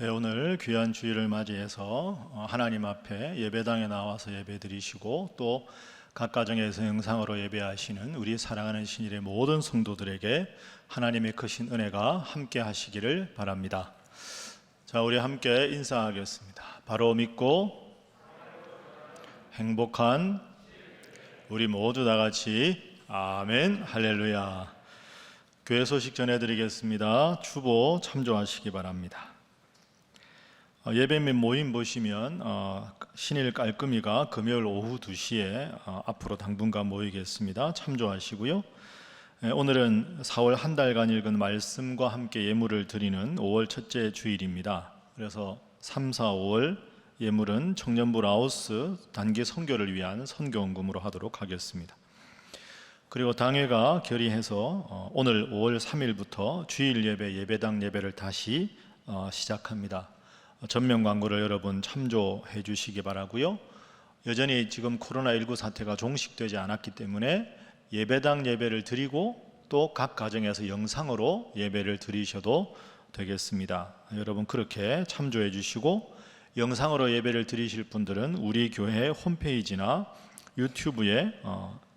네, 오늘 귀한 주일을 맞이해서 하나님 앞에 예배당에 나와서 예배드리시고 또 각 가정에서 영상으로 예배하시는 우리 사랑하는 신일의 모든 성도들에게 하나님의 크신 은혜가 함께 하시기를 바랍니다. 자, 우리 함께 인사하겠습니다. 바로 믿고 행복한 우리 모두 다 같이 아멘 할렐루야. 교회 소식 전해드리겠습니다. 추보 참조하시기 바랍니다. 예배 및 모임 보시면 신일 깔끔이가 금요일 오후 2시에 앞으로 당분간 모이겠습니다. 참조하시고요. 오늘은 4월 한 달간 읽은 말씀과 함께 예물을 드리는 5월 첫째 주일입니다. 그래서 3, 4, 5월 예물은 청년부 라오스 단기 선교를 위한 선교헌금으로 하도록 하겠습니다. 그리고 당회가 결의해서 오늘 5월 3일부터 주일 예배, 예배당 예배를 다시 시작합니다. 전면 광고를 여러분 참조해 주시기 바라고요. 여전히 지금 코로나19 사태가 종식되지 않았기 때문에 예배당 예배를 드리고 또 각 가정에서 영상으로 예배를 드리셔도 되겠습니다. 여러분 그렇게 참조해 주시고, 영상으로 예배를 드리실 분들은 우리 교회 홈페이지나 유튜브에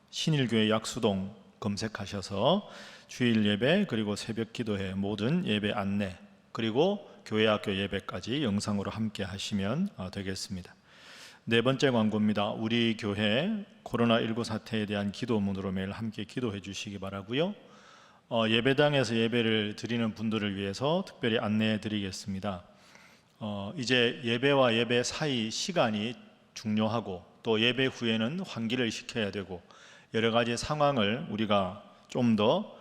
신일교회 약수동 검색하셔서 주일 예배 그리고 새벽 기도회 모든 예배 안내 그리고 교회 학교 예배까지 영상으로 함께 하시면 되겠습니다. 네 번째 광고입니다. 우리 교회 코로나19 사태에 대한 기도문으로 매일 함께 기도해 주시기 바라고요. 예배당에서 예배를 드리는 분들을 위해서 특별히 안내해 드리겠습니다. 이제 예배와 예배 사이 시간이 중요하고 또 예배 후에는 환기를 시켜야 되고 여러 가지 상황을 우리가 좀 더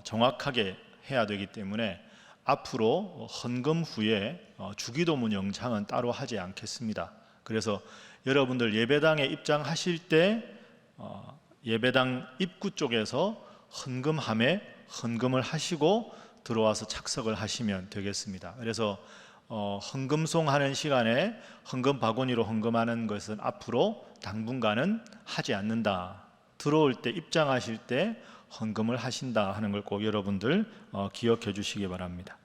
정확하게 해야 되기 때문에 앞으로 헌금 후에 주기도문 영상은 따로 하지 않겠습니다. 그래서 여러분들 예배당에 입장하실 때 예배당 입구 쪽에서 헌금함에 헌금을 하시고 들어와서 착석을 하시면 되겠습니다. 그래서 헌금송하는 시간에 헌금 바구니로 헌금하는 것은 앞으로 당분간은 하지 않는다. 들어올 때 입장하실 때 헌금을 하신다 하는 걸 꼭 여러분들 기억해 주시기 바랍니다.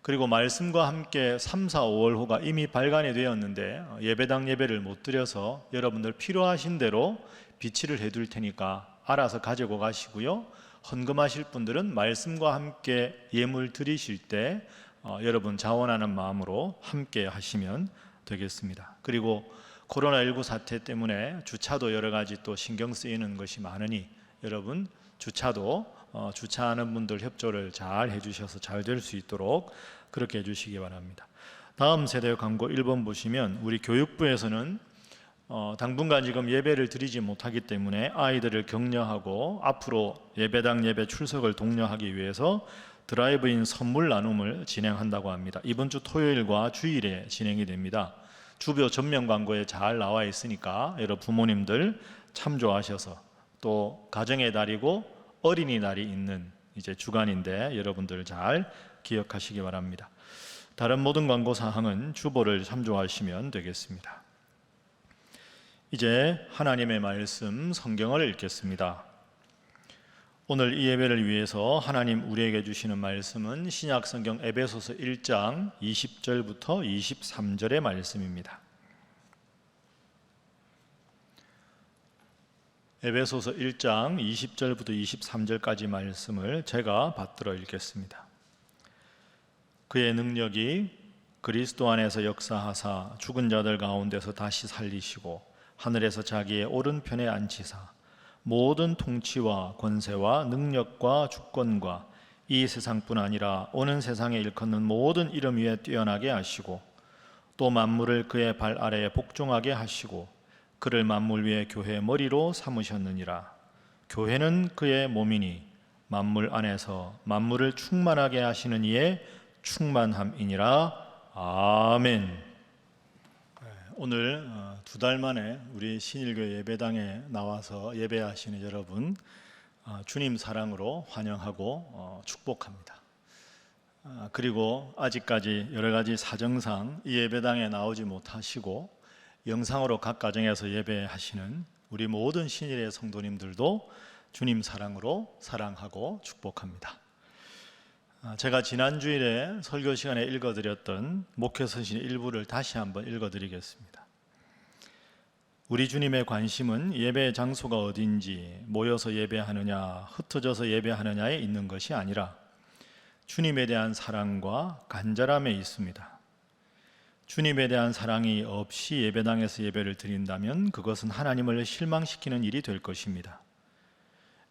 그리고 말씀과 함께 3, 4, 5월호가 이미 발간이 되었는데 예배당 예배를 못 드려서 여러분들 필요하신 대로 비치를 해둘 테니까 알아서 가지고 가시고요. 헌금하실 분들은 말씀과 함께 예물 드리실 때 여러분 자원하는 마음으로 함께 하시면 되겠습니다. 그리고 코로나19 사태 때문에 주차도 여러 가지 또 신경 쓰이는 것이 많으니 여러분 주차도 주차하는 분들 협조를 잘 해주셔서 잘 될 수 있도록 그렇게 해주시기 바랍니다. 다음 세대 광고 1번 보시면 우리 교육부에서는 당분간 지금 예배를 드리지 못하기 때문에 아이들을 격려하고 앞으로 예배당 예배 출석을 독려하기 위해서 드라이브인 선물 나눔을 진행한다고 합니다. 이번 주 토요일과 주일에 진행이 됩니다. 주변 전면 광고에 잘 나와 있으니까 여러분 부모님들 참조하셔서 또 가정의 달이고 어린이날이 있는 이제 주간인데 여러분들 잘 기억하시기 바랍니다. 다른 모든 광고 사항은 주보를 참조하시면 되겠습니다. 이제 하나님의 말씀 성경을 읽겠습니다. 오늘 이 예배를 위해서 하나님 우리에게 주시는 말씀은 신약 성경 에베소서 1장 20절부터 23절의 말씀입니다. 에베소서 1장 20절부터 23절까지 말씀을 제가 받들어 읽겠습니다. 그의 능력이 그리스도 안에서 역사하사 죽은 자들 가운데서 다시 살리시고 하늘에서 자기의 오른편에 앉히사 모든 통치와 권세와 능력과 주권과 이 세상뿐 아니라 오는 세상에 일컫는 모든 이름 위에 뛰어나게 하시고 또 만물을 그의 발 아래에 복종하게 하시고 그를 만물 위에 교회의 머리로 삼으셨느니라. 교회는 그의 몸이니 만물 안에서 만물을 충만하게 하시는 이의 충만함이니라. 아멘. 오늘 2달 만에 우리 신일교회 예배당에 나와서 예배하시는 여러분 주님 사랑으로 환영하고 축복합니다. 그리고 아직까지 여러 가지 사정상 이 예배당에 나오지 못하시고 영상으로 각 가정에서 예배하시는 우리 모든 신일의 성도님들도 주님 사랑으로 사랑하고 축복합니다. 제가 지난 주일에 설교 시간에 읽어드렸던 목회서신 일부를 다시 한번 읽어드리겠습니다. 우리 주님의 관심은 예배 장소가 어딘지, 모여서 예배하느냐, 흩어져서 예배하느냐에 있는 것이 아니라 주님에 대한 사랑과 간절함에 있습니다. 주님에 대한 사랑이 없이 예배당에서 예배를 드린다면 그것은 하나님을 실망시키는 일이 될 것입니다.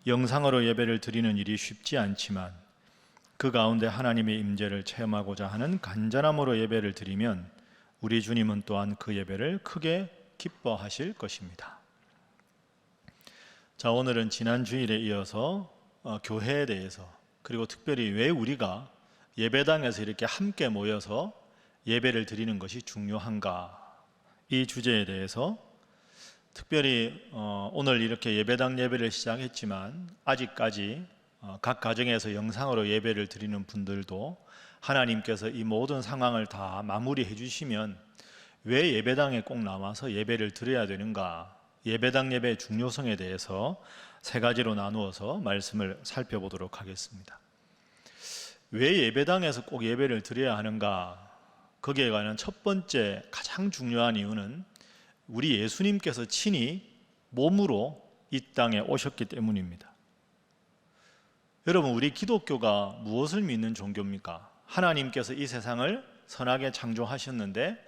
영상으로 예배를 드리는 일이 쉽지 않지만 그 가운데 하나님의 임재를 체험하고자 하는 간절함으로 예배를 드리면 우리 주님은 또한 그 예배를 크게 기뻐하실 것입니다. 자, 오늘은 지난 주일에 이어서 교회에 대해서, 그리고 특별히 왜 우리가 예배당에서 이렇게 함께 모여서 예배를 드리는 것이 중요한가, 이 주제에 대해서 특별히 오늘 이렇게 예배당 예배를 시작했지만 아직까지 각 가정에서 영상으로 예배를 드리는 분들도 하나님께서 이 모든 상황을 다 마무리해 주시면 왜 예배당에 꼭 나와서 예배를 드려야 되는가, 예배당 예배의 중요성에 대해서 세 가지로 나누어서 말씀을 살펴보도록 하겠습니다. 왜 예배당에서 꼭 예배를 드려야 하는가, 거기에 관한 첫 번째 가장 중요한 이유는 우리 예수님께서 친히 몸으로 이 땅에 오셨기 때문입니다. 여러분, 우리 기독교가 무엇을 믿는 종교입니까? 하나님께서 이 세상을 선하게 창조하셨는데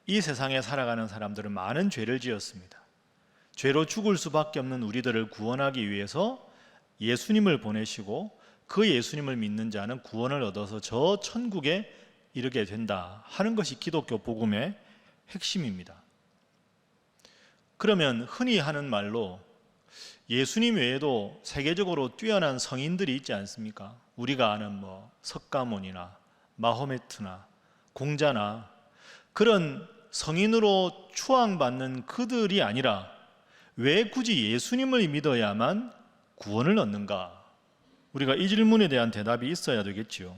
이 세상에 살아가는 사람들은 많은 죄를 지었습니다. 죄로 죽을 수밖에 없는 우리들을 구원하기 위해서 예수님을 보내시고 그 예수님을 믿는 자는 구원을 얻어서 저 천국에 이르게 된다 하는 것이 기독교 복음의 핵심입니다. 그러면 흔히 하는 말로 예수님 외에도 세계적으로 뛰어난 성인들이 있지 않습니까? 우리가 아는 석가모니나 마호메트나 공자나 그런 성인으로 추앙받는 그들이 아니라 왜 굳이 예수님을 믿어야만 구원을 얻는가? 우리가 이 질문에 대한 대답이 있어야 되겠지요.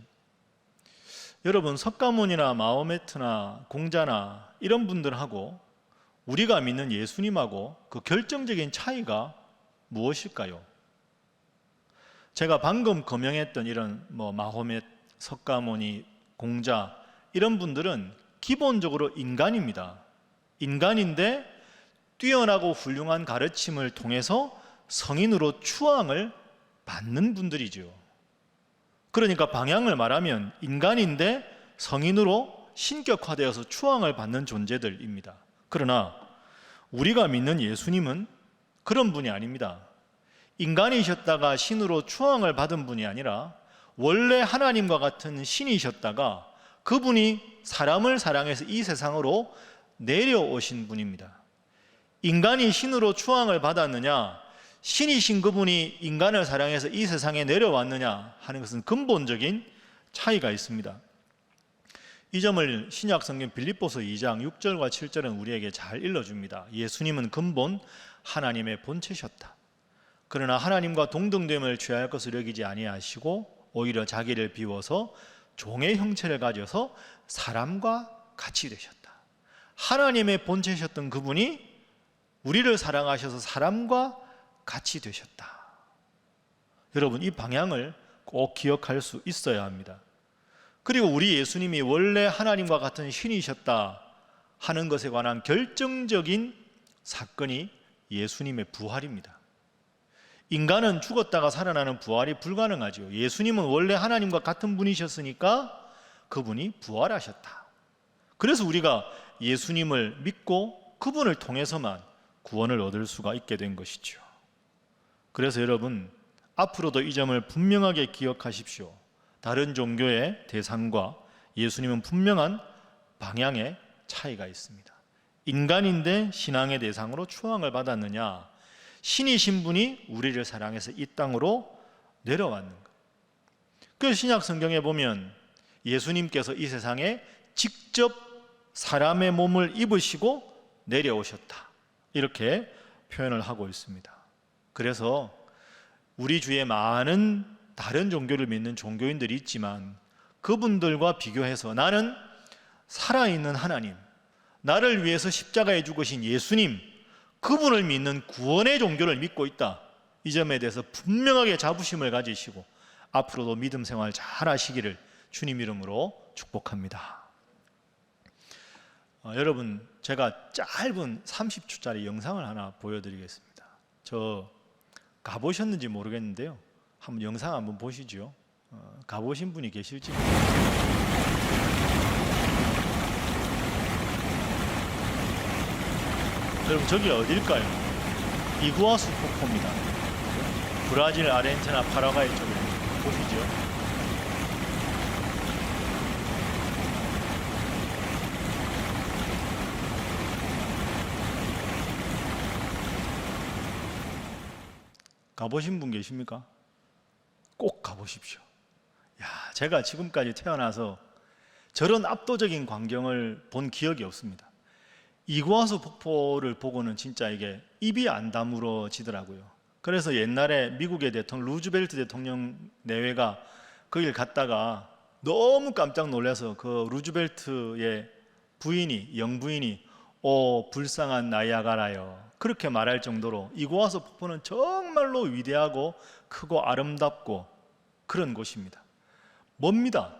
여러분, 석가모니나 마호메트나 공자나 이런 분들하고 우리가 믿는 예수님하고 그 결정적인 차이가 무엇일까요? 제가 방금 거명했던 이런 마호멧, 석가모니, 공자 이런 분들은 기본적으로 인간입니다. 인간인데 뛰어나고 훌륭한 가르침을 통해서 성인으로 추앙을 받는 분들이죠. 그러니까 방향을 말하면 인간인데 성인으로 신격화되어서 추앙을 받는 존재들입니다. 그러나 우리가 믿는 예수님은 그런 분이 아닙니다. 인간이셨다가 신으로 추앙을 받은 분이 아니라 원래 하나님과 같은 신이셨다가 그분이 사람을 사랑해서 이 세상으로 내려오신 분입니다. 인간이 신으로 추앙을 받았느냐, 신이신 그분이 인간을 사랑해서 이 세상에 내려왔느냐 하는 것은 근본적인 차이가 있습니다. 이 점을 신약 성경 빌립보서 2장 6절과 7절은 우리에게 잘 일러줍니다. 예수님은 근본 하나님의 본체셨다. 그러나 하나님과 동등됨을 취할 것을 여기지 아니하시고 오히려 자기를 비워서 종의 형체를 가져서 사람과 같이 되셨다. 하나님의 본체셨던 그분이 우리를 사랑하셔서 사람과 같이 되셨다. 여러분, 이 방향을 꼭 기억할 수 있어야 합니다. 그리고 우리 예수님이 원래 하나님과 같은 신이셨다 하는 것에 관한 결정적인 사건이 예수님의 부활입니다. 인간은 죽었다가 살아나는 부활이 불가능하죠. 예수님은 원래 하나님과 같은 분이셨으니까 그분이 부활하셨다. 그래서 우리가 예수님을 믿고 그분을 통해서만 구원을 얻을 수가 있게 된 것이죠. 그래서 여러분, 앞으로도 이 점을 분명하게 기억하십시오. 다른 종교의 대상과 예수님은 분명한 방향의 차이가 있습니다. 인간인데 신앙의 대상으로 추앙을 받았느냐, 신이신 분이 우리를 사랑해서 이 땅으로 내려왔는가. 그래서 신약 성경에 보면 예수님께서 이 세상에 직접 사람의 몸을 입으시고 내려오셨다, 이렇게 표현을 하고 있습니다. 그래서 우리 주위에 많은 다른 종교를 믿는 종교인들이 있지만 그분들과 비교해서 나는 살아있는 하나님, 나를 위해서 십자가에 죽으신 예수님, 그분을 믿는 구원의 종교를 믿고 있다, 이 점에 대해서 분명하게 자부심을 가지시고 앞으로도 믿음 생활 잘 하시기를 주님 이름으로 축복합니다. 여러분, 제가 짧은 30초짜리 영상을 하나 보여드리겠습니다. 저 가보셨는지 모르겠는데요, 한번 영상 한번 보시죠. 가보신 분이 계실지 모르겠어요. 여러분, 저기 어딜까요? 이구아수 폭포입니다. 브라질, 아르헨티나, 파라과이 쪽에 보시죠. 가보신 분 계십니까? 꼭 가보십시오. 야, 제가 지금까지 태어나서 저런 압도적인 광경을 본 기억이 없습니다. 이구아수 폭포를 보고는 진짜 이게 입이 안 다물어지더라고요. 그래서 옛날에 미국의 대통령 루즈벨트 대통령 내외가 거길 갔다가 너무 깜짝 놀라서 그 루즈벨트의 부인이, 영부인이 오 불쌍한 나이아가라요, 그렇게 말할 정도로 이구아수 폭포는 정말로 위대하고 크고 아름답고 그런 곳입니다. 멉니다.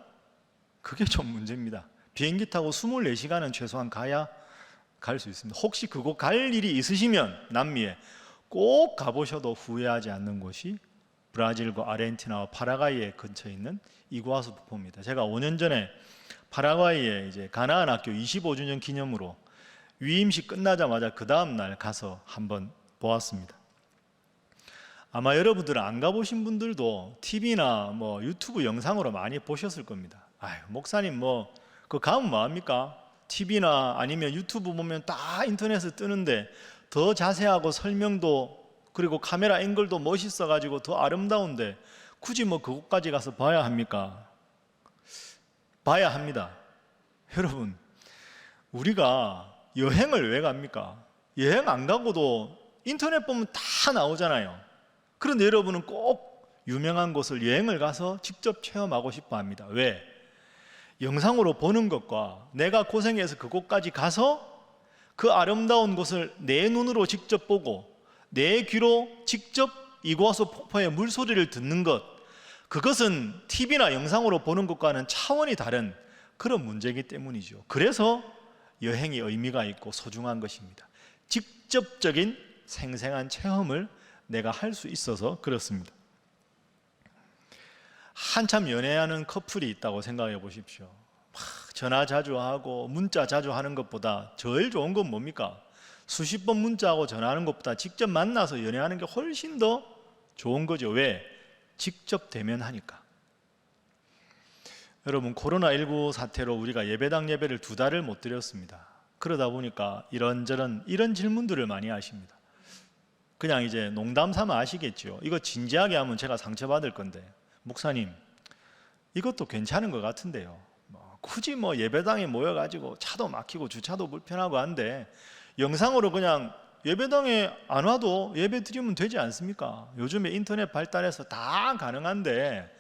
그게 좀 문제입니다. 비행기 타고 24시간은 최소한 가야 갈 수 있습니다. 혹시 그곳 갈 일이 있으시면 남미에 꼭 가보셔도 후회하지 않는 곳이 브라질과 아르헨티나와 파라과이에 근처에 있는 이구아수 폭포입니다. 제가 5년 전에 파라과이에 이제 가나안 학교 25주년 기념으로 위임식 끝나자마자 그 다음 날 가서 한번 보았습니다. 아마 여러분들은 안 가보신 분들도 TV나 뭐 유튜브 영상으로 많이 보셨을 겁니다. 아유, 목사님 그 가면 뭐합니까? TV나 아니면 유튜브 보면 다 인터넷에 뜨는데 더 자세하고 설명도 그리고 카메라 앵글도 멋있어가지고 더 아름다운데 굳이 그곳까지 가서 봐야 합니까? 봐야 합니다. 여러분, 우리가 여행을 왜 갑니까? 여행 안 가고도 인터넷 보면 다 나오잖아요. 그런데 여러분은 꼭 유명한 곳을 여행을 가서 직접 체험하고 싶어 합니다. 왜? 영상으로 보는 것과 내가 고생해서 그곳까지 가서 그 아름다운 곳을 내 눈으로 직접 보고 내 귀로 직접 이구아수 폭포의 물소리를 듣는 것, 그것은 TV나 영상으로 보는 것과는 차원이 다른 그런 문제이기 때문이죠. 그래서 여행이 의미가 있고 소중한 것입니다. 직접적인 생생한 체험을 내가 할 수 있어서 그렇습니다. 한참 연애하는 커플이 있다고 생각해 보십시오. 전화 자주 하고 문자 자주 하는 것보다 제일 좋은 건 뭡니까? 수십 번 문자하고 전화하는 것보다 직접 만나서 연애하는 게 훨씬 더 좋은 거죠. 왜? 직접 대면하니까. 여러분, 코로나19 사태로 우리가 예배당 예배를 2달을 못 드렸습니다. 그러다 보니까 이런 질문들을 많이 하십니다. 그냥 이제 농담 삼아 아시겠죠? 이거 진지하게 하면 제가 상처받을 건데, 목사님 이것도 괜찮은 것 같은데요, 굳이 예배당에 모여가지고 차도 막히고 주차도 불편하고 한데 영상으로 그냥 예배당에 안 와도 예배 드리면 되지 않습니까? 요즘에 인터넷 발달해서 다 가능한데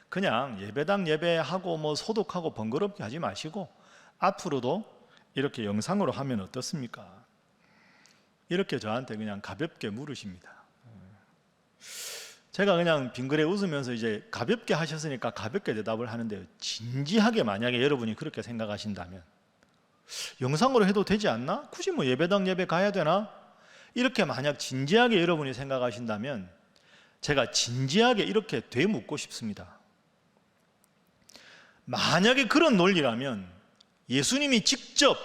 그냥 예배당 예배하고 소독하고 번거롭게 하지 마시고 앞으로도 이렇게 영상으로 하면 어떻습니까? 이렇게 저한테 그냥 가볍게 물으십니다. 제가 그냥 빙그레 웃으면서 이제 가볍게 하셨으니까 가볍게 대답을 하는데요, 진지하게 만약에 여러분이 그렇게 생각하신다면 영상으로 해도 되지 않나? 굳이 예배당 예배 가야 되나? 이렇게 만약 진지하게 여러분이 생각하신다면 제가 진지하게 이렇게 되묻고 싶습니다. 만약에 그런 논리라면 예수님이 직접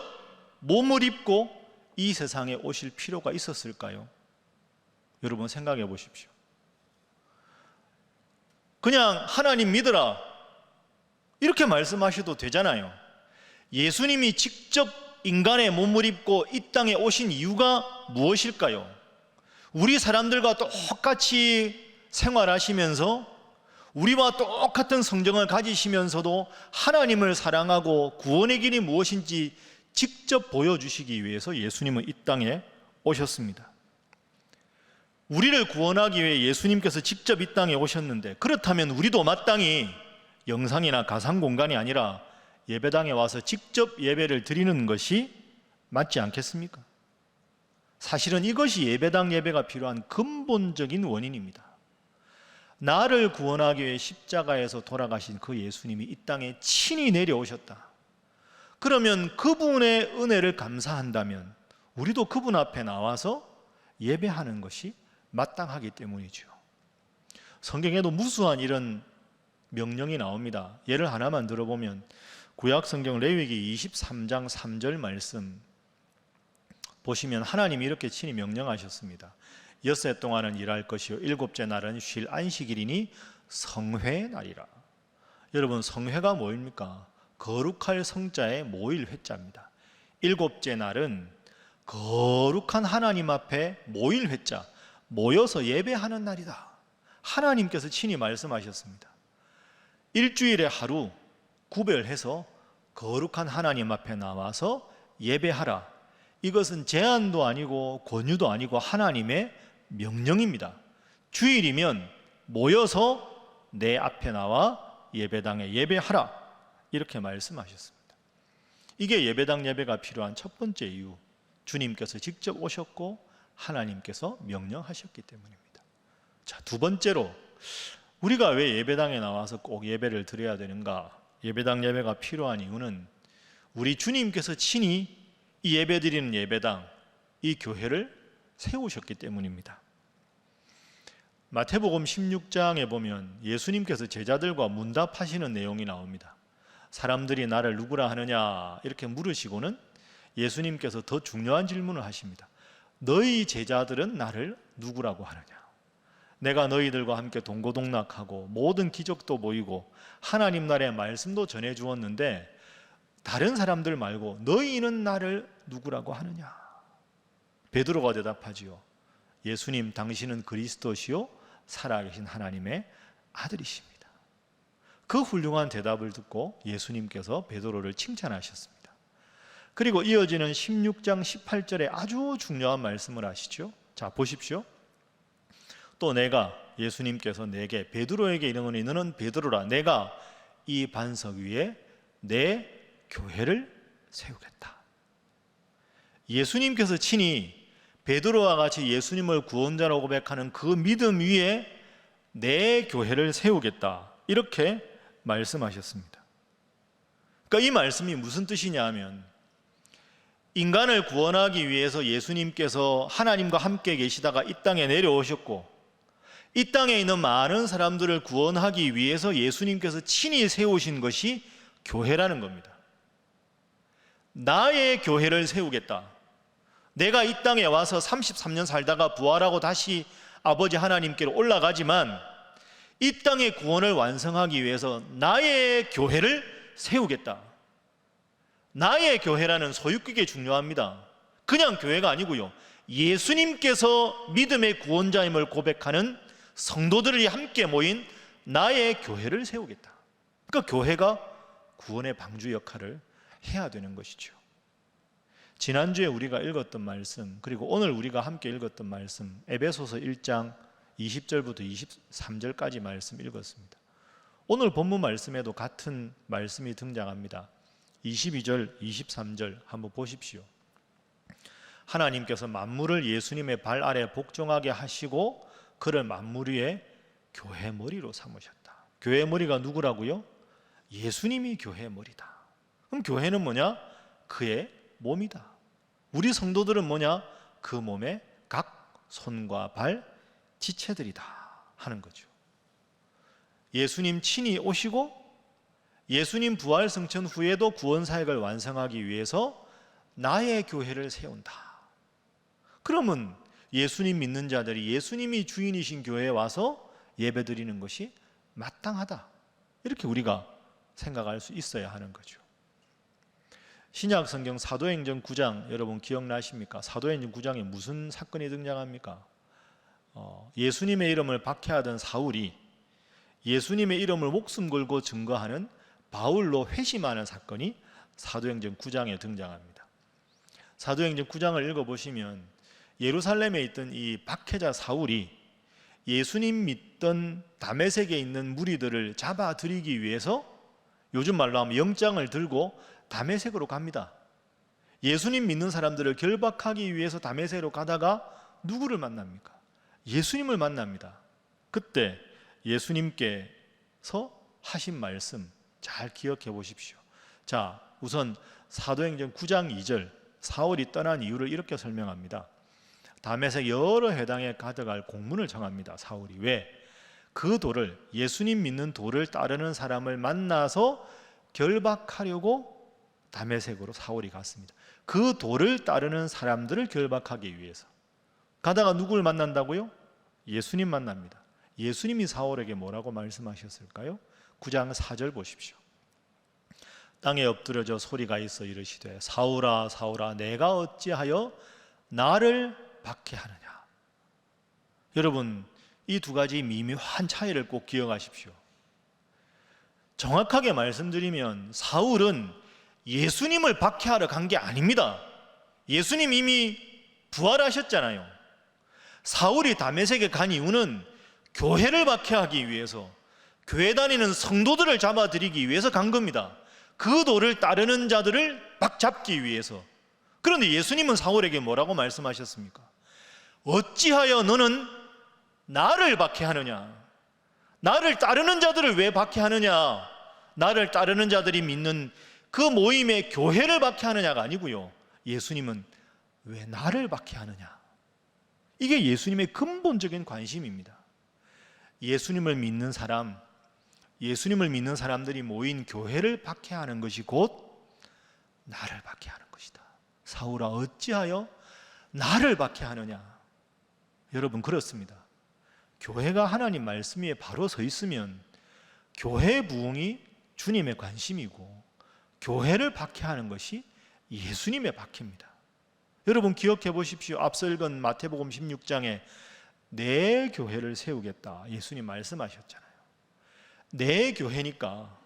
몸을 입고 이 세상에 오실 필요가 있었을까요? 여러분 생각해 보십시오. 그냥 하나님 믿어라 이렇게 말씀하셔도 되잖아요. 예수님이 직접 인간의 몸을 입고 이 땅에 오신 이유가 무엇일까요? 우리 사람들과 똑같이 생활하시면서 우리와 똑같은 성정을 가지시면서도 하나님을 사랑하고 구원의 길이 무엇인지 직접 보여주시기 위해서 예수님은 이 땅에 오셨습니다. 우리를 구원하기 위해 예수님께서 직접 이 땅에 오셨는데, 그렇다면 우리도 마땅히 영상이나 가상 공간이 아니라 예배당에 와서 직접 예배를 드리는 것이 맞지 않겠습니까? 사실은 이것이 예배당 예배가 필요한 근본적인 원인입니다. 나를 구원하기 위해 십자가에서 돌아가신 그 예수님이 이 땅에 친히 내려오셨다. 그러면 그분의 은혜를 감사한다면 우리도 그분 앞에 나와서 예배하는 것이 마땅하기 때문이죠. 성경에도 무수한 이런 명령이 나옵니다. 예를 하나만 들어보면 구약 성경 레위기 23장 3절 말씀 보시면 하나님이 이렇게 친히 명령하셨습니다. 엿새 동안은 일할 것이요 일곱째 날은 쉴 안식일이니 성회의 날이라. 여러분, 성회가 뭐입니까? 거룩할 성자의 모일 회자입니다. 일곱째 날은 거룩한 하나님 앞에 모일 회자, 모여서 예배하는 날이다. 하나님께서 친히 말씀하셨습니다. 일주일에 하루 구별해서 거룩한 하나님 앞에 나와서 예배하라. 이것은 제한도 아니고 권유도 아니고 하나님의 명령입니다. 주일이면 모여서 내 앞에 나와 예배당에 예배하라, 이렇게 말씀하셨습니다. 이게 예배당 예배가 필요한 첫 번째 이유, 주님께서 직접 오셨고 하나님께서 명령하셨기 때문입니다. 자, 두 번째로 우리가 왜 예배당에 나와서 꼭 예배를 드려야 되는가? 예배당 예배가 필요한 이유는 우리 주님께서 친히 이 예배 드리는 예배당, 이 교회를 세우셨기 때문입니다. 마태복음 16장에 보면 예수님께서 제자들과 문답하시는 내용이 나옵니다. 사람들이 나를 누구라 하느냐 이렇게 물으시고는 예수님께서 더 중요한 질문을 하십니다. 너희 제자들은 나를 누구라고 하느냐? 내가 너희들과 함께 동고동락하고 모든 기적도 보이고 하나님 나라의 말씀도 전해 주었는데 다른 사람들 말고 너희는 나를 누구라고 하느냐? 베드로가 대답하지요. 예수님, 당신은 그리스도시요 살아계신 하나님의 아들이십니다. 그 훌륭한 대답을 듣고 예수님께서 베드로를 칭찬하셨습니다. 그리고 이어지는 16장 18절에 아주 중요한 말씀을 하시죠. 자, 보십시오. 또 내가, 예수님께서 내게 베드로에게 이르노니 너는 베드로라. 내가 이 반석 위에 내 교회를 세우겠다. 예수님께서 친히 베드로와 같이 예수님을 구원자라고 고백하는 그 믿음 위에 내 교회를 세우겠다, 이렇게 말씀하셨습니다. 그러니까 이 말씀이 무슨 뜻이냐 하면 인간을 구원하기 위해서 예수님께서 하나님과 함께 계시다가 이 땅에 내려오셨고 이 땅에 있는 많은 사람들을 구원하기 위해서 예수님께서 친히 세우신 것이 교회라는 겁니다. 나의 교회를 세우겠다. 내가 이 땅에 와서 33년 살다가 부활하고 다시 아버지 하나님께로 올라가지만 이 땅의 구원을 완성하기 위해서 나의 교회를 세우겠다. 나의 교회라는 소유격이 중요합니다. 그냥 교회가 아니고요, 예수님께서 믿음의 구원자임을 고백하는 성도들이 함께 모인 나의 교회를 세우겠다. 그러니까 교회가 구원의 방주 역할을 해야 되는 것이죠. 지난주에 우리가 읽었던 말씀, 그리고 오늘 우리가 함께 읽었던 말씀, 에베소서 1장 20절부터 23절까지 말씀 읽었습니다. 오늘 본문 말씀에도 같은 말씀이 등장합니다. 22절, 23절 한번 보십시오. 하나님께서 만물을 예수님의 발 아래 복종하게 하시고 그를 만물 위에 교회 머리로 삼으셨다. 교회 머리가 누구라고요? 예수님이 교회 머리다. 그럼 교회는 뭐냐? 그의 몸이다. 우리 성도들은 뭐냐? 그 몸의 각 손과 발 지체들이다 하는 거죠. 예수님 친히 오시고 예수님 부활 승천 후에도 구원 사역을 완성하기 위해서 나의 교회를 세운다. 그러면 예수님 믿는 자들이 예수님이 주인이신 교회에 와서 예배드리는 것이 마땅하다, 이렇게 우리가 생각할 수 있어야 하는 거죠. 신약 성경 사도행전 9장 여러분 기억나십니까? 사도행전 9장에 무슨 사건이 등장합니까? 예수님의 이름을 박해하던 사울이 예수님의 이름을 목숨 걸고 증거하는 바울로 회심하는 사건이 사도행전 9장에 등장합니다. 사도행전 9장을 읽어보시면 예루살렘에 있던 이 박해자 사울이 예수님 믿던 다메섹에 있는 무리들을 잡아들이기 위해서 요즘 말로 하면 영장을 들고 다메섹으로 갑니다. 예수님 믿는 사람들을 결박하기 위해서 다메섹으로 가다가 누구를 만납니까? 예수님을 만납니다. 그때 예수님께서 하신 말씀 잘 기억해 보십시오. 자, 우선 사도행전 9장 2절 사울이 떠난 이유를 이렇게 설명합니다. 다메섹 여러 회당에 가져갈 공문을 정합니다. 사울이 왜? 그 돌을, 예수님 믿는 돌을 따르는 사람을 만나서 결박하려고 다메섹으로 사울이 갔습니다. 그 돌을 따르는 사람들을 결박하기 위해서 가다가 누구를 만난다고요? 예수님 만납니다. 예수님이 사울에게 뭐라고 말씀하셨을까요? 9장 4절 보십시오. 땅에 엎드려져 소리가 있어 이르시되 사울아 사울아 내가 어찌하여 나를 박해하느냐. 여러분, 이 두 가지 미묘한 차이를 꼭 기억하십시오. 정확하게 말씀드리면 사울은 예수님을 박해하러 간 게 아닙니다. 예수님 이미 부활하셨잖아요. 사울이 다메섹에 간 이유는 교회를 박해하기 위해서, 교회 다니는 성도들을 잡아들이기 위해서 간 겁니다. 그 돌을 따르는 자들을 막 잡기 위해서. 그런데 예수님은 사울에게 뭐라고 말씀하셨습니까? 어찌하여 너는 나를 박해하느냐? 나를 따르는 자들을 왜 박해하느냐? 나를 따르는 자들이 믿는 그 모임의 교회를 박해하느냐가 아니고요. 예수님은 왜 나를 박해하느냐? 이게 예수님의 근본적인 관심입니다. 예수님을 믿는 사람, 예수님을 믿는 사람들이 모인 교회를 박해하는 것이 곧 나를 박해하는 것이다. 사울아 어찌하여 나를 박해하느냐? 여러분, 그렇습니다. 교회가 하나님 말씀 위에 바로 서 있으면 교회의 부흥이 주님의 관심이고 교회를 박해하는 것이 예수님의 박해입니다. 여러분 기억해 보십시오. 앞서 읽은 마태복음 16장에 내 교회를 세우겠다 예수님 말씀하셨잖아요. 내 교회니까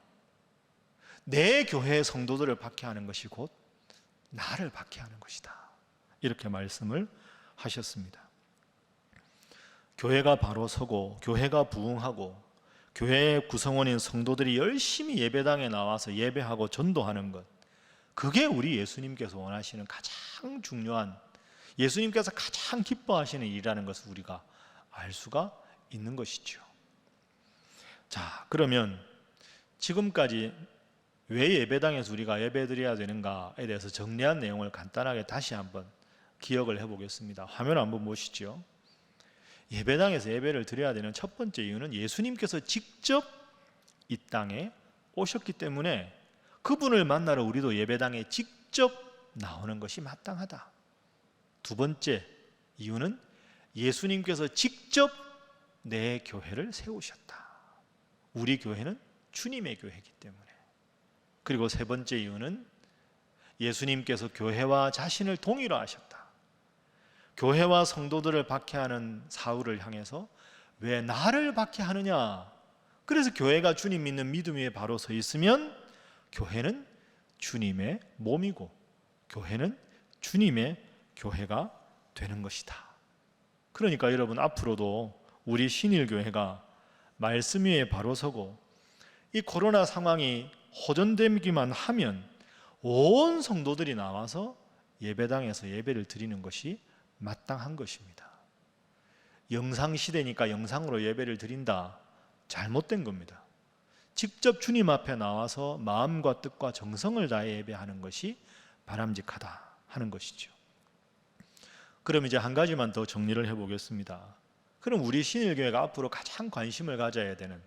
내 교회의 성도들을 박해하는 것이 곧 나를 박해하는 것이다, 이렇게 말씀을 하셨습니다. 교회가 바로 서고 교회가 부흥하고 교회의 구성원인 성도들이 열심히 예배당에 나와서 예배하고 전도하는 것, 그게 우리 예수님께서 원하시는 가장 중요한, 예수님께서 가장 기뻐하시는 일이라는 것을 우리가 알 수가 있는 것이죠. 자, 그러면 지금까지 왜 예배당에서 우리가 예배드려야 되는가에 대해서 정리한 내용을 간단하게 다시 한번 기억을 해보겠습니다. 화면 한번 보시죠. 예배당에서 예배를 드려야 되는 첫 번째 이유는 예수님께서 직접 이 땅에 오셨기 때문에 그분을 만나러 우리도 예배당에 직접 나오는 것이 마땅하다. 두 번째 이유는 예수님께서 직접 내 교회를 세우셨다. 우리 교회는 주님의 교회이기 때문에. 그리고 세 번째 이유는 예수님께서 교회와 자신을 동일화 하셨다. 교회와 성도들을 박해하는 사울을 향해서 왜 나를 박해하느냐? 그래서 교회가 주님 믿는 믿음 위에 바로 서 있으면 교회는 주님의 몸이고 교회는 주님의 교회가 되는 것이다. 그러니까 여러분, 앞으로도 우리 신일교회가 말씀 위에 바로 서고 이 코로나 상황이 호전되기만 하면 온 성도들이 나와서 예배당에서 예배를 드리는 것이 마땅한 것입니다. 영상 시대니까 영상으로 예배를 드린다, 잘못된 겁니다. 직접 주님 앞에 나와서 마음과 뜻과 정성을 다해 예배하는 것이 바람직하다 하는 것이죠. 그럼 이제 한 가지만 더 정리를 해보겠습니다. 그럼 우리 신일교회가 앞으로 가장 관심을 가져야 되는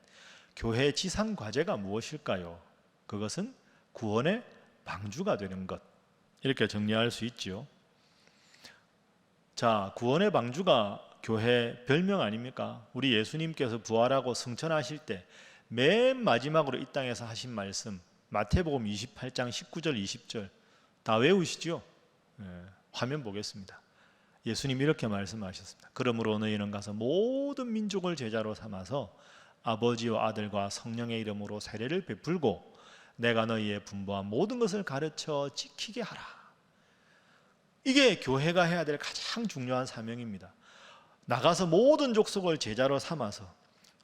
교회 지상 과제가 무엇일까요? 그것은 구원의 방주가 되는 것, 이렇게 정리할 수 있죠. 자, 구원의 방주가 교회 별명 아닙니까? 우리 예수님께서 부활하고 승천하실 때 맨 마지막으로 이 땅에서 하신 말씀, 마태복음 28장 19절 20절 다 외우시죠? 화면 보겠습니다. 예수님 이렇게 말씀하셨습니다. 그러므로 너희는 가서 모든 민족을 제자로 삼아서 아버지와 아들과 성령의 이름으로 세례를 베풀고 내가 너희의 분부한 모든 것을 가르쳐 지키게 하라. 이게 교회가 해야 될 가장 중요한 사명입니다. 나가서 모든 족속을 제자로 삼아서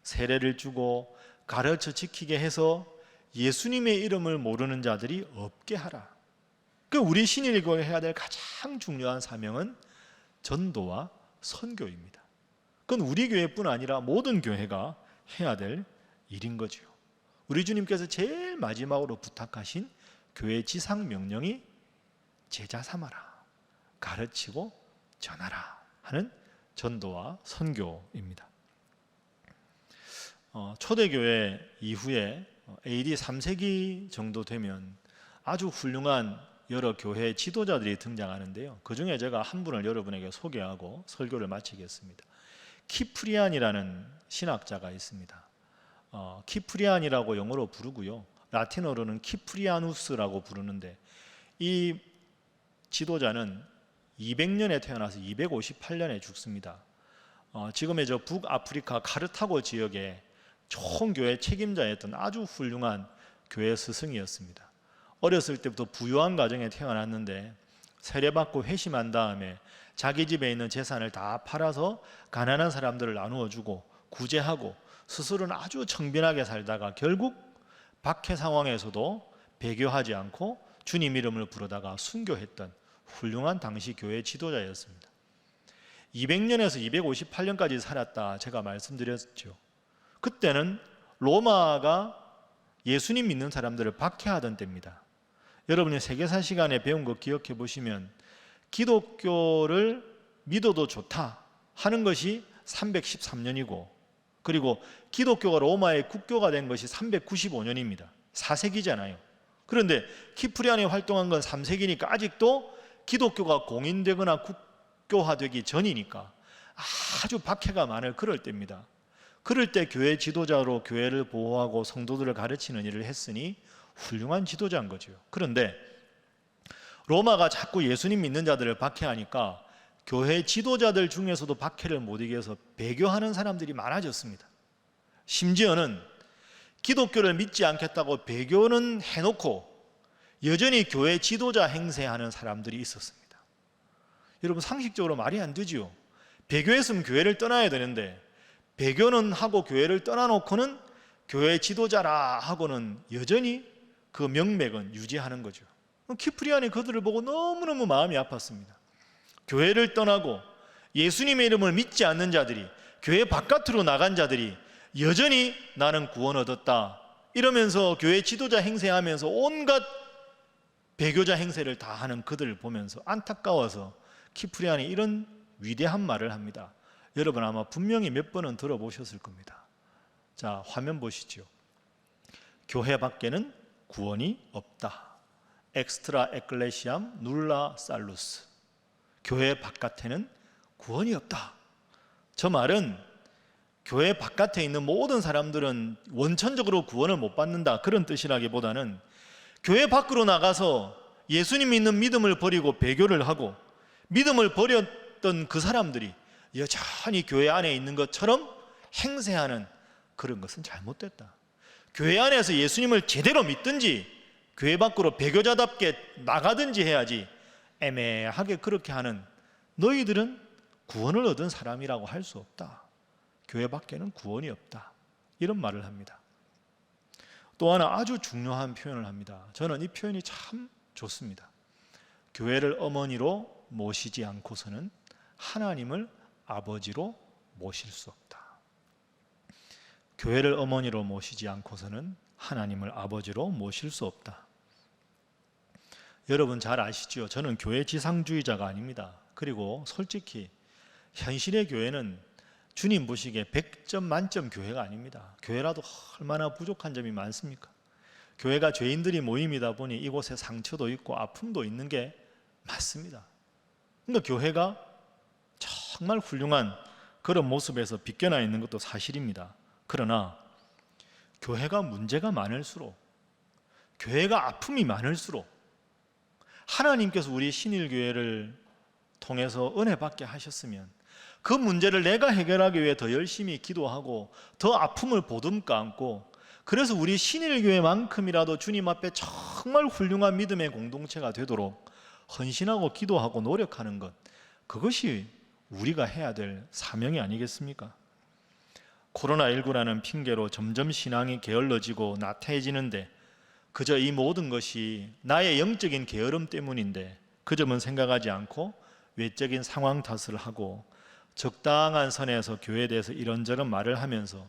세례를 주고 가르쳐 지키게 해서 예수님의 이름을 모르는 자들이 없게 하라. 우리 신일교회 해야 될 가장 중요한 사명은 전도와 선교입니다. 그건 우리 교회뿐 아니라 모든 교회가 해야 될 일인 거죠. 우리 주님께서 제일 마지막으로 부탁하신 교회 지상 명령이 제자 삼아라, 가르치고 전하라 하는 전도와 선교입니다. 초대교회 이후에 AD 3세기 정도 되면 아주 훌륭한 여러 교회 지도자들이 등장하는데요. 그 중에 제가 한 분을 여러분에게 소개하고 설교를 마치겠습니다. 키프리안이라는 신학자가 있습니다. 키프리안이라고 영어로 부르고요, 라틴어로는 키프리아누스라고 부르는데, 이 지도자는 200년에 태어나서 258년에 죽습니다. 지금의 저 북아프리카 카르타고 지역에 총교회 책임자였던 아주 훌륭한 교회 스승이었습니다. 어렸을 때부터 부유한 가정에 태어났는데 세례받고 회심한 다음에 자기 집에 있는 재산을 다 팔아서 가난한 사람들을 나누어 주고 구제하고 스스로는 아주 청빈하게 살다가 결국 박해 상황에서도 배교하지 않고 주님 이름을 부르다가 순교했던 훌륭한 당시 교회 지도자였습니다. 200년에서 258년까지 살았다 제가 말씀드렸죠. 그때는 로마가 예수님 믿는 사람들을 박해하던 때입니다. 여러분이 세계사 시간에 배운 거 기억해 보시면 기독교를 믿어도 좋다 하는 것이 313년이고, 그리고 기독교가 로마의 국교가 된 것이 395년입니다. 4세기잖아요. 그런데 키프리안이 활동한 건 3세기니까 아직도 기독교가 공인되거나 국교화되기 전이니까 아주 박해가 많을 그럴 때입니다. 그럴 때 교회 지도자로 교회를 보호하고 성도들을 가르치는 일을 했으니 훌륭한 지도자인 거죠. 그런데 로마가 자꾸 예수님 믿는 자들을 박해하니까 교회 지도자들 중에서도 박해를 못 이겨서 배교하는 사람들이 많아졌습니다. 심지어는 기독교를 믿지 않겠다고 배교는 해놓고 여전히 교회 지도자 행세하는 사람들이 있었습니다. 여러분, 상식적으로 말이 안 되죠. 배교했으면 교회를 떠나야 되는데 배교는 하고 교회를 떠나놓고는 교회 지도자라 하고는 여전히 그 명맥은 유지하는 거죠. 키프리안이 그들을 보고 너무너무 마음이 아팠습니다. 교회를 떠나고 예수님의 이름을 믿지 않는 자들이, 교회 바깥으로 나간 자들이 여전히 나는 구원 얻었다 이러면서 교회 지도자 행세하면서 온갖 배교자 행세를 다 하는 그들을 보면서 안타까워서 키프리안이 이런 위대한 말을 합니다. 여러분 아마 분명히 몇 번은 들어보셨을 겁니다. 자, 화면 보시죠. 교회 밖에는 구원이 없다. 엑스트라 에클레시암 눌라 살루스. 교회 바깥에는 구원이 없다. 저 말은 교회 바깥에 있는 모든 사람들은 원천적으로 구원을 못 받는다 그런 뜻이라기보다는 교회 밖으로 나가서 예수님 믿는 믿음을 버리고 배교를 하고 믿음을 버렸던 그 사람들이 여전히 교회 안에 있는 것처럼 행세하는 그런 것은 잘못됐다. 교회 안에서 예수님을 제대로 믿든지 교회 밖으로 배교자답게 나가든지 해야지 애매하게 그렇게 하는 너희들은 구원을 얻은 사람이라고 할 수 없다. 교회 밖에는 구원이 없다. 이런 말을 합니다. 또 하나 아주 중요한 표현을 합니다. 저는 이 표현이 참 좋습니다. 교회를 어머니로 모시지 않고서는 하나님을 아버지로 모실 수 없다. 교회를 어머니로 모시지 않고서는 하나님을 아버지로 모실 수 없다. 여러분 잘 아시죠? 저는 교회 지상주의자가 아닙니다. 그리고 솔직히 현실의 교회는 주님 보시기에 100점 만점 교회가 아닙니다. 교회라도 얼마나 부족한 점이 많습니까? 교회가 죄인들이 모임이다 보니 이곳에 상처도 있고 아픔도 있는 게 맞습니다. 그러니까 교회가 정말 훌륭한 그런 모습에서 비껴나 있는 것도 사실입니다. 그러나 교회가 문제가 많을수록, 교회가 아픔이 많을수록 하나님께서 우리 신일교회를 통해서 은혜 받게 하셨으면 그 문제를 내가 해결하기 위해 더 열심히 기도하고 더 아픔을 보듬고 안고, 그래서 우리 신일교회만큼이라도 주님 앞에 정말 훌륭한 믿음의 공동체가 되도록 헌신하고 기도하고 노력하는 것, 그것이 우리가 해야 될 사명이 아니겠습니까? 코로나19라는 핑계로 점점 신앙이 게을러지고 나태해지는데 그저 이 모든 것이 나의 영적인 게으름 때문인데 그 점은 생각하지 않고 외적인 상황 탓을 하고 적당한 선에서 교회에 대해서 이런저런 말을 하면서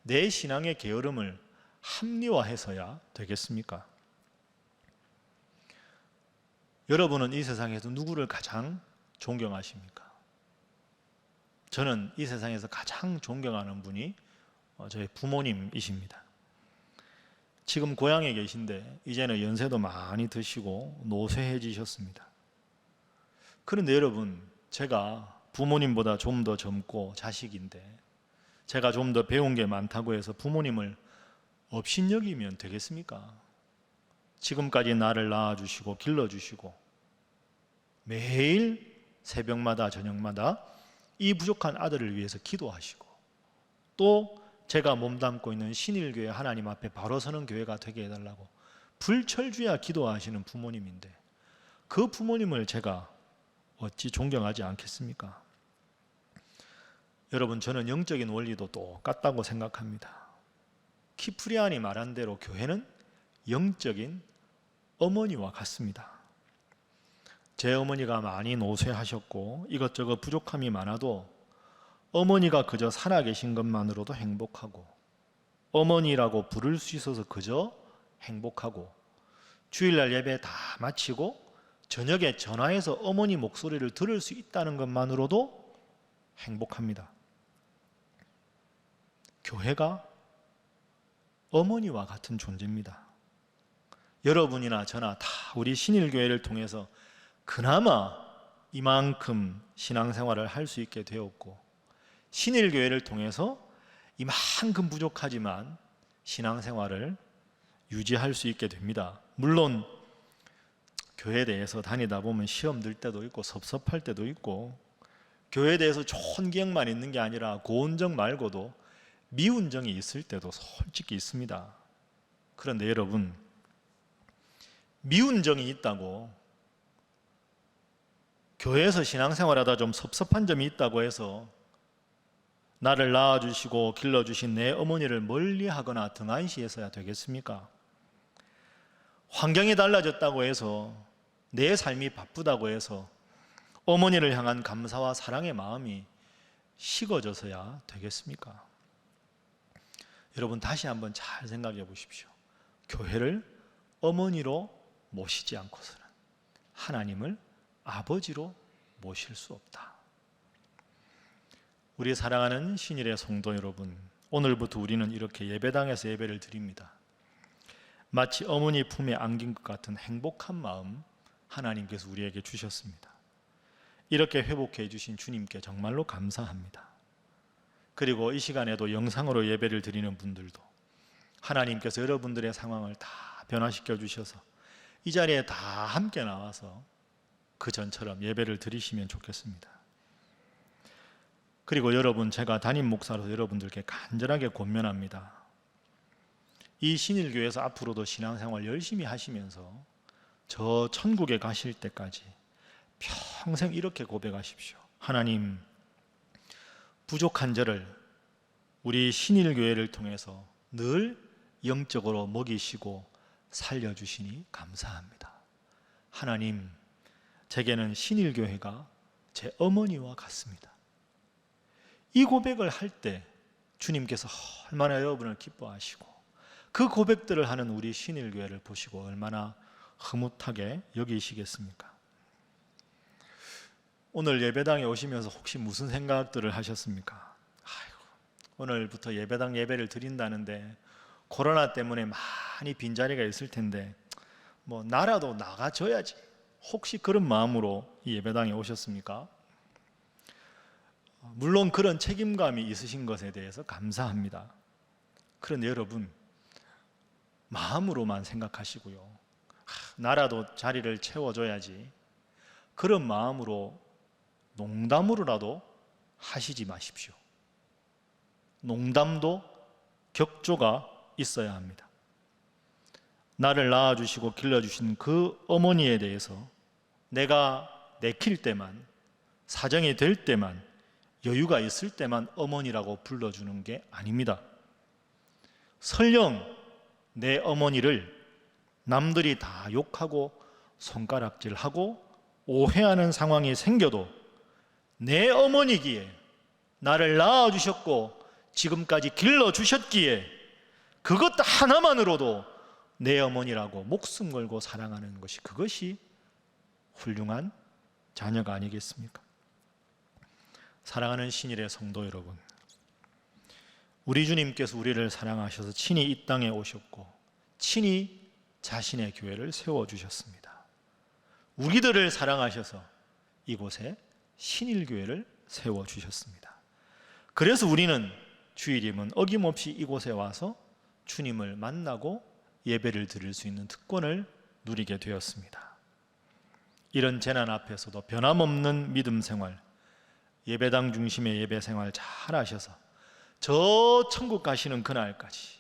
내 신앙의 게으름을 합리화해서야 되겠습니까? 여러분은 이 세상에서 누구를 가장 존경하십니까? 저는 이 세상에서 가장 존경하는 분이 저희 부모님이십니다. 지금 고향에 계신데 이제는 연세도 많이 드시고 노쇠해지셨습니다. 그런데 여러분, 제가 부모님보다 좀 더 젊고 자식인데 제가 좀 더 배운 게 많다고 해서 부모님을 업신여기면 되겠습니까? 지금까지 나를 낳아주시고 길러주시고 매일 새벽마다 저녁마다 이 부족한 아들을 위해서 기도하시고 또 제가 몸담고 있는 신일교회 하나님 앞에 바로 서는 교회가 되게 해달라고 불철주야 기도하시는 부모님인데 그 부모님을 제가 어찌 존경하지 않겠습니까? 여러분, 저는 영적인 원리도 똑같다고 생각합니다. 키프리안이 말한 대로 교회는 영적인 어머니와 같습니다. 제 어머니가 많이 노쇠하셨고 이것저것 부족함이 많아도 어머니가 그저 살아계신 것만으로도 행복하고 어머니라고 부를 수 있어서 그저 행복하고 주일날 예배 다 마치고 저녁에 전화해서 어머니 목소리를 들을 수 있다는 것만으로도 행복합니다. 교회가 어머니와 같은 존재입니다. 여러분이나 저나 다 우리 신일교회를 통해서 그나마 이만큼 신앙생활을 할 수 있게 되었고 신일교회를 통해서 이만큼 부족하지만 신앙생활을 유지할 수 있게 됩니다. 물론 교회에 대해서 다니다 보면 시험 들 때도 있고 섭섭할 때도 있고 교회에 대해서 좋은 기억만 있는 게 아니라 고운 정 말고도 미운 정이 있을 때도 솔직히 있습니다. 그런데 여러분, 미운 정이 있다고 교회에서 신앙생활하다 좀 섭섭한 점이 있다고 해서 나를 낳아주시고 길러주신 내 어머니를 멀리하거나 등한시해서야 되겠습니까? 환경이 달라졌다고 해서 내 삶이 바쁘다고 해서 어머니를 향한 감사와 사랑의 마음이 식어져서야 되겠습니까? 여러분, 다시 한번 잘 생각해 보십시오. 교회를 어머니로 모시지 않고서는 하나님을 아버지로 모실 수 없다. 우리 사랑하는 신일의 성도 여러분, 오늘부터 우리는 이렇게 예배당에서 예배를 드립니다. 마치 어머니 품에 안긴 것 같은 행복한 마음 하나님께서 우리에게 주셨습니다. 이렇게 회복해 주신 주님께 정말로 감사합니다. 그리고 이 시간에도 영상으로 예배를 드리는 분들도 하나님께서 여러분들의 상황을 다 변화시켜 주셔서 이 자리에 다 함께 나와서 그 전처럼 예배를 드리시면 좋겠습니다. 그리고 여러분, 제가 담임 목사로서 여러분들께 간절하게 권면합니다. 이 신일교회에서 앞으로도 신앙생활 열심히 하시면서 저 천국에 가실 때까지 평생 이렇게 고백하십시오. 하나님, 부족한 저를 우리 신일교회를 통해서 늘 영적으로 먹이시고 살려주시니 감사합니다. 하나님, 제게는 신일교회가 제 어머니와 같습니다. 이 고백을 할 때 주님께서 얼마나 여러분을 기뻐하시고 그 고백들을 하는 우리 신일교회를 보시고 얼마나 흐뭇하게 여기시겠습니까? 오늘 예배당에 오시면서 혹시 무슨 생각들을 하셨습니까? 아이고, 오늘부터 예배당 예배를 드린다는데 코로나 때문에 많이 빈자리가 있을 텐데 나라도 나가줘야지, 혹시 그런 마음으로 이 예배당에 오셨습니까? 물론 그런 책임감이 있으신 것에 대해서 감사합니다. 그런데 여러분, 마음으로만 생각하시고요, 나라도 자리를 채워줘야지, 그런 마음으로 농담으로라도 하시지 마십시오. 농담도 격조가 있어야 합니다. 나를 낳아주시고 길러주신 그 어머니에 대해서 내가 내킬 때만, 사정이 될 때만, 여유가 있을 때만 어머니라고 불러주는 게 아닙니다. 설령 내 어머니를 남들이 다 욕하고 손가락질하고 오해하는 상황이 생겨도 내 어머니기에 나를 낳아주셨고 지금까지 길러주셨기에 그것 하나만으로도 내 어머니라고 목숨 걸고 사랑하는 것이, 그것이 훌륭한 자녀가 아니겠습니까? 사랑하는 신일의 성도 여러분, 우리 주님께서 우리를 사랑하셔서 친히 이 땅에 오셨고 친히 자신의 교회를 세워주셨습니다. 우리들을 사랑하셔서 이곳에 신일교회를 세워주셨습니다. 그래서 우리는 주일이면 어김없이 이곳에 와서 주님을 만나고 예배를 드릴 수 있는 특권을 누리게 되었습니다. 이런 재난 앞에서도 변함없는 믿음 생활, 예배당 중심의 예배 생활 잘 하셔서 저 천국 가시는 그날까지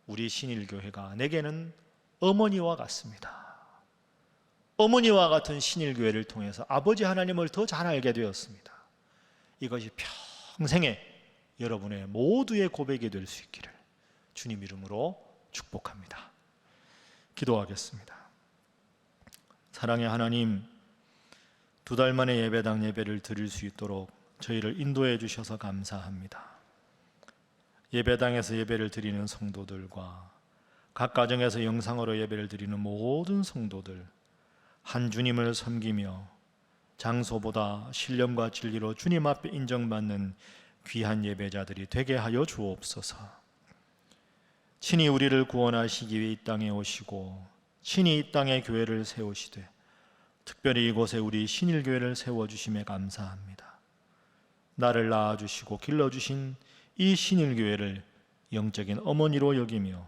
우리 신일교회가 내게는 어머니와 같습니다. 어머니와 같은 신일교회를 통해서 아버지 하나님을 더 잘 알게 되었습니다. 이것이 평생에 여러분의 모두의 고백이 될 수 있기를 주님 이름으로 축복합니다. 기도하겠습니다. 사랑의 하나님, 2달 만에 예배당 예배를 드릴 수 있도록 저희를 인도해 주셔서 감사합니다. 예배당에서 예배를 드리는 성도들과 각 가정에서 영상으로 예배를 드리는 모든 성도들, 한 주님을 섬기며 장소보다 신령과 진리로 주님 앞에 인정받는 귀한 예배자들이 되게 하여 주옵소서. 친히 우리를 구원하시기 위해 이 땅에 오시고 친히 이 땅에 교회를 세우시되 특별히 이곳에 우리 신일교회를 세워주심에 감사합니다. 나를 낳아주시고 길러주신 이 신일교회를 영적인 어머니로 여기며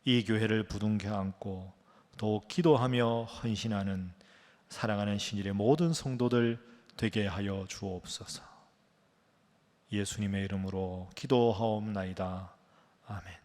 이 교회를 부둥켜 안고 더욱 기도하며 헌신하는 사랑하는 신일의 모든 성도들 되게 하여 주옵소서. 예수님의 이름으로 기도하옵나이다. 아멘.